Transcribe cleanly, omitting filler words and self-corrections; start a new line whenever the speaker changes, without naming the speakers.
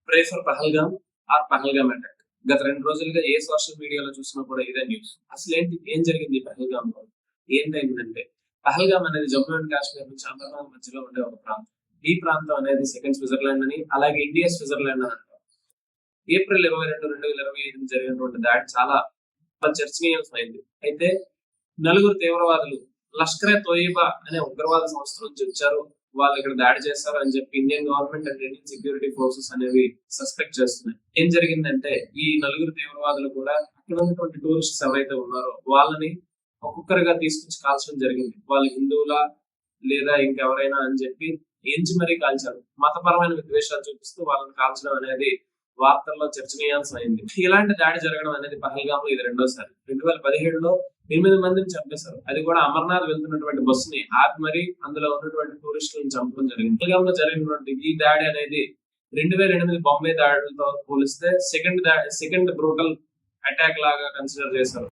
Pray for Pahalgam or Pahalgam attack. గత 2 రోజులుగా ఏ social మీడియాలో చూసినా కూడా ఇదే న్యూస్. అసలేంటి ఏం జరిగింది పహల్గామ్‌లో? ఏంటయిందంటే పహల్గామ్ అనేది జమ్మూ అండ్ కాశ్మీర్ నుంచి అమర్నాథ్ మధ్యలో ఉండే ఒక ప్రాంతం. ఈ ప్రాంతం అనేది సెకండ్ స్విట్జర్లాండ్ అని, అలాగే ఇండియా స్విట్జర్లాండ్ అని అంటారు. ఏప్రిల్ 22, 2025 జరిగినటువంటి దాడి చాలా చర్చనీయాంశమైంది. అయితే నలుగురు తీవ్రవాదులు లష్కరే తోయిబా అనే ఉగ్రవాద సంస్థ నుంచి వచ్చారు. వాళ్ళు ఇక్కడ దాడి చేశారు అని చెప్పి Indian government and Indian security forces అనేవి సస్పెక్ట్ చేస్తున్నాయి. ఏం జరిగిందంటే ఈ నలుగురు తీవ్రవాదులు కూడా అక్కడ ఉన్నటువంటి టూరిస్ట్స్ ఎవరైతే ఉన్నారో వాళ్ళని ఒక్కొక్కరిగా తీసుకొచ్చి కాల్చడం జరిగింది. వాళ్ళు హిందువులా లేదా ఇంకెవరైనా అని చెప్పి ఎంచి మరీ కాల్చారు. మతపరమైన విద్వేషాలు చూపిస్తూ వాళ్ళని కాల్చడం అనేది వార్తల్లో చర్చనీయాంశం అయింది. ఇలాంటి దాడి జరగడం అనేది పహల్గామ్ లో ఇది రెండోసారి. 2017లో 8 మందిని చంపేశారు. అది కూడా అమర్నాథ్ వెళ్తున్నటువంటి బస్సుని ఆపి మరి అందులో ఉన్నటువంటి టూరిస్టులను చంపడం జరిగింది. పహల్గామ్ లో జరిగినటువంటి ఈ దాడి అనేది 2008 బాంబే దాడులతో పోలిస్తే సెకండ్ బ్రూటల్ అటాక్ లాగా కన్సిడర్ చేశారు.